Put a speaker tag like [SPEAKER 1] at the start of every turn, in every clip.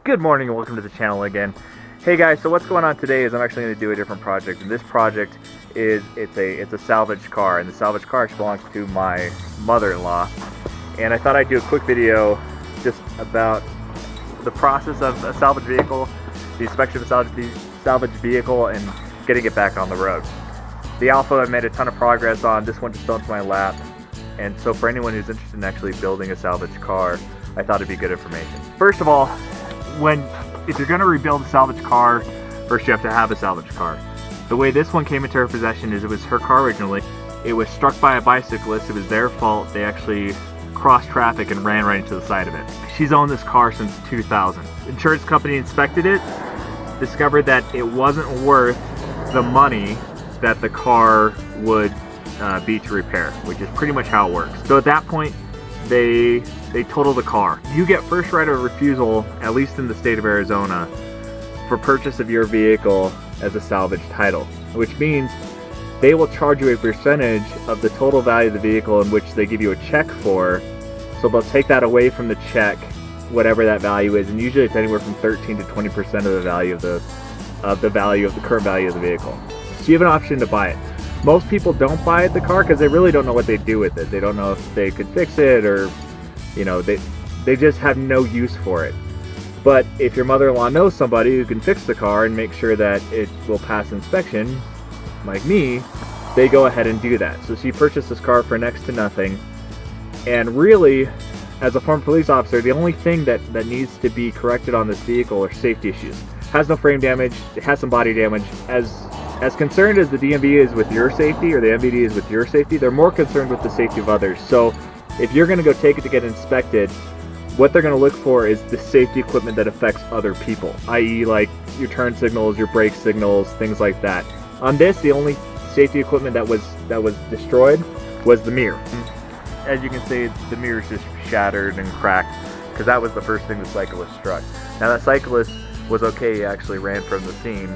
[SPEAKER 1] Good morning and welcome to the channel again. Hey guys, so what's going on today is I'm actually going to do a different project, and this project is it's a salvage car, and the salvage car actually belongs to my mother-in-law. And I thought I'd do a quick video just about the process of a salvage vehicle, the inspection of a salvage vehicle, and getting it back on the road. The Alpha I made a ton of progress on. This one just fell into my lap, and so for anyone who's interested in actually building a salvage car, I thought it'd be good information. First of all, if you're going to rebuild a salvage car, first you have to have a salvage car. The way this one came into her possession is it was her car originally. It was struck by a bicyclist. It was their fault. They actually crossed traffic and ran right into the side of it. She's owned this car since 2000. Insurance company inspected it, discovered that it wasn't worth the money that the car would be to repair, which is pretty much how it works. So at that point, they total the car. You get first right of refusal, at least in the state of Arizona, for purchase of your vehicle as a salvage title, which means they will charge you a percentage of the total value of the vehicle in which they give you a check for. So they'll take that away from the check, whatever that value is, and usually it's anywhere from 13 to 20% of the value of the current value of the vehicle. So you have an option to buy it. Most people don't buy the car because they really don't know what they do with it. They don't know if they could fix it, or they just have no use for it. But if your mother-in-law knows somebody who can fix the car and make sure that it will pass inspection, like me, they go ahead and do that. So she purchased this car for next to nothing, and really, as a former police officer, the only thing that needs to be corrected on this vehicle are safety issues. It has no frame damage, it has some body damage. As concerned as the DMV is with your safety, or the MVD is with your safety, they're more concerned with the safety of others. So if you're going to go take it to get inspected, what they're going to look for is the safety equipment that affects other people, i.e. like your turn signals, your brake signals, things like that. On this, the only safety equipment that was destroyed was the mirror. As you can see, the mirror is just shattered and cracked, because that was the first thing the cyclist struck. Now that cyclist was okay, he actually ran from the scene,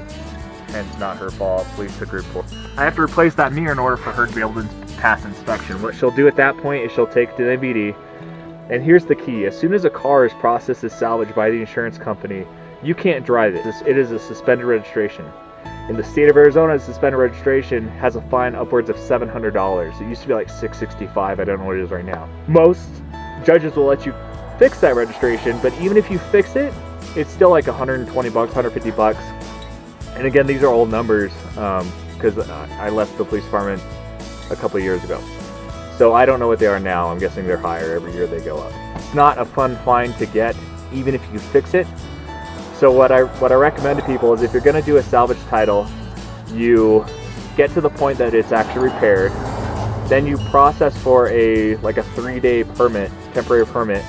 [SPEAKER 1] hence not her fault. Police took a report. I have to replace that mirror in order for her to be able to pass inspection. What she'll do at that point is she'll take it to the MVD, and here's the key: as soon as a car is processed as salvage by the insurance company, you can't drive it. It is a suspended registration. In the state of Arizona, suspended registration has a fine upwards of $700. It used to be like $665. I don't know what it is right now. Most judges will let you fix that registration, but even if you fix it, it's still like $120, $150. And again, these are old numbers because I left the police department a couple of years ago. So I don't know what they are now. I'm guessing they're higher. Every year they go up. It's not a fun fine to get, even if you fix it. So what I recommend to people is, if you're going to do a salvage title, you get to the point that it's actually repaired. Then you process for a 3-day permit, temporary permit,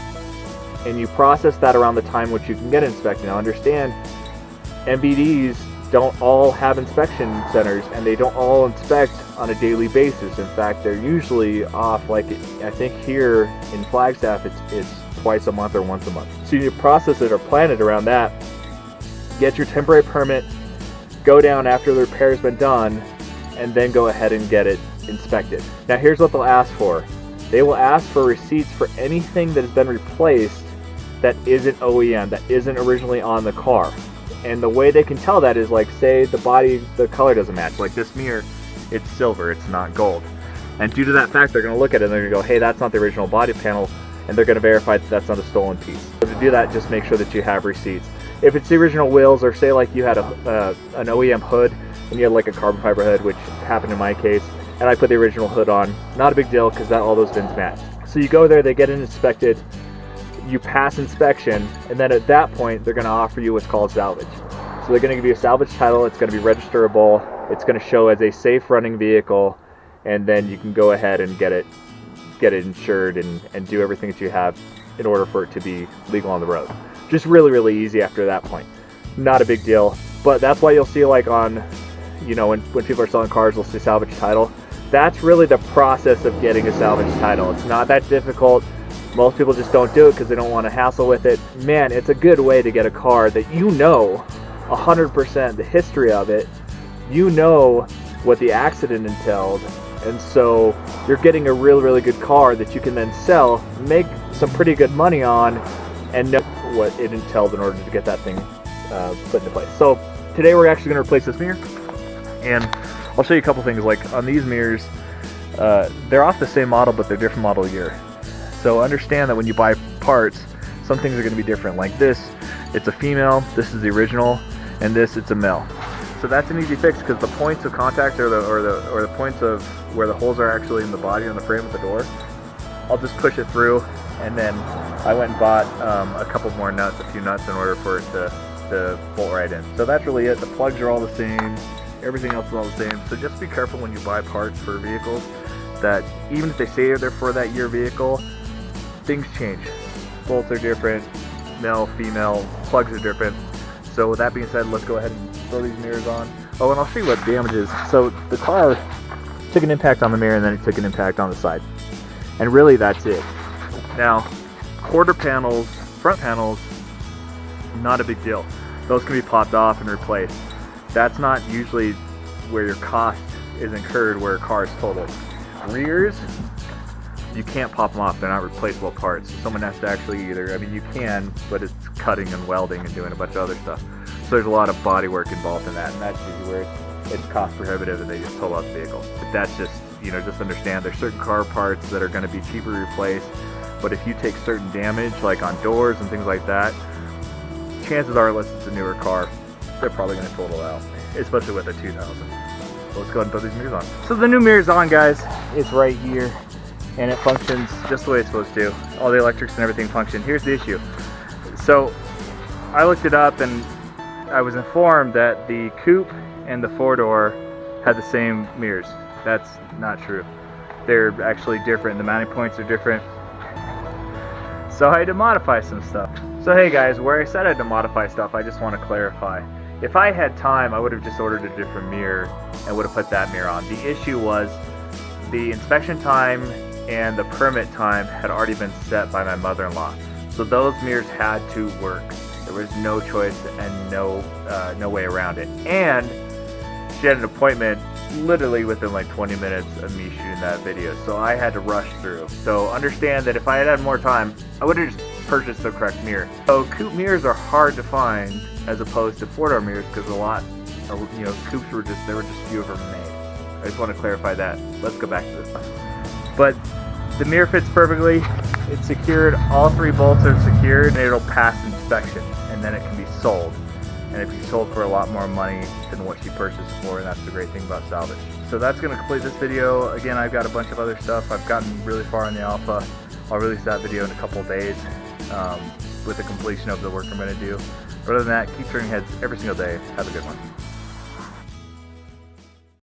[SPEAKER 1] and you process that around the time which you can get inspected. Now understand, MVDs don't all have inspection centers, and they don't all inspect on a daily basis. In fact, they're usually off, I think here in Flagstaff it's twice a month or once a month. So you process it or plan it around that, get your temporary permit, go down after the repair's been done, and then go ahead and get it inspected. Now here's what they'll ask for. They will ask for receipts for anything that has been replaced that isn't OEM, that isn't originally on the car. And the way they can tell that is, say the color doesn't match. Like this mirror, it's silver, it's not gold. And due to that fact, they're going to look at it and they're going to go, hey, that's not the original body panel, and they're going to verify that that's not a stolen piece. So to do that, just make sure that you have receipts. If it's the original wheels, or say you had an OEM hood and you had a carbon fiber hood, which happened in my case, and I put the original hood on, not a big deal because all those bins match. So you go there, they get it inspected, you pass inspection, and then at that point they're going to offer you what's called salvage. So they're going to give you a salvage title. It's going to be registerable, it's going to show as a safe running vehicle, and then you can go ahead and get it insured and do everything that you have in order for it to be legal on the road. Just really easy after that point. Not a big deal. But that's why you'll see on when people are selling cars, they'll say salvage title. That's really the process of getting a salvage title. It's not that difficult. Most people just don't do it because they don't want to hassle with it. Man, it's a good way to get a car that 100% the history of it. You know what the accident entailed, and so you're getting a really good car that you can then sell, make some pretty good money on, and know what it entails in order to get that thing put into place. So today we're actually going to replace this mirror, and I'll show you a couple things. Like on these mirrors, they're off the same model, but they're different model year. So understand that when you buy parts, some things are going to be different. Like this, it's a female, this is the original, and this, it's a male. So that's an easy fix, because the points of contact or the points of where the holes are actually in the body on the frame of the door, I'll just push it through, and then I went and bought a couple more nuts, a few nuts, in order for it to bolt right in. So that's really it. The plugs are all the same, everything else is all the same. So just be careful when you buy parts for vehicles, that even if they say they're for that year vehicle, things change. Bolts are different, male, female, plugs are different. So with that being said, let's go ahead and throw these mirrors on. Oh, and I'll show you what damages. So the car took an impact on the mirror, and then it took an impact on the side. And really that's it. Now, quarter panels, front panels, not a big deal. Those can be popped off and replaced. That's not usually where your cost is incurred, where a car is totaled. Rears, you can't pop them off. They're not replaceable parts. Someone has to actually either, I mean, you can, but it's cutting and welding and doing a bunch of other stuff. So there's a lot of body work involved in that, and that's usually where it's cost prohibitive and they just total out the vehicle. But that's just, you know, just understand there's certain car parts that are going to be cheaper to replace, but if you take certain damage, like on doors and things like that, chances are, unless it's a newer car, they're probably going to total out, especially with a 2000. So let's go ahead and throw these mirrors on. So the new mirror's on, guys. It's right here, and it functions just the way it's supposed to. All the electrics and everything function. Here's the issue. So I looked it up, and I was informed that the coupe and the four-door had the same mirrors. That's not true. They're actually different. The mounting points are different. So I had to modify some stuff. So hey guys, where I said I had to modify stuff, I just want to clarify. If I had time, I would have just ordered a different mirror and would have put that mirror on. The issue was the inspection time and the permit time had already been set by my mother-in-law. So those mirrors had to work. There was no choice and no way around it. And she had an appointment literally within like 20 minutes of me shooting that video. So I had to rush through. So understand that if I had had more time, I would have just purchased the correct mirror. So coupe mirrors are hard to find as opposed to four-door mirrors, because a lot, you know, coupes were just, there were just few of them made. I just want to clarify that. Let's go back to this one. But the mirror fits perfectly. It's secured. All three bolts are secured, and it'll pass inspection, and then it can be sold. And if you sold for a lot more money than what she purchased for, and that's the great thing about salvage. So that's going to complete this video. Again, I've got a bunch of other stuff. I've gotten really far in the alpha. I'll release that video in a couple of days with the completion of the work I'm going to do. But other than that, keep turning heads every single day. Have a good one.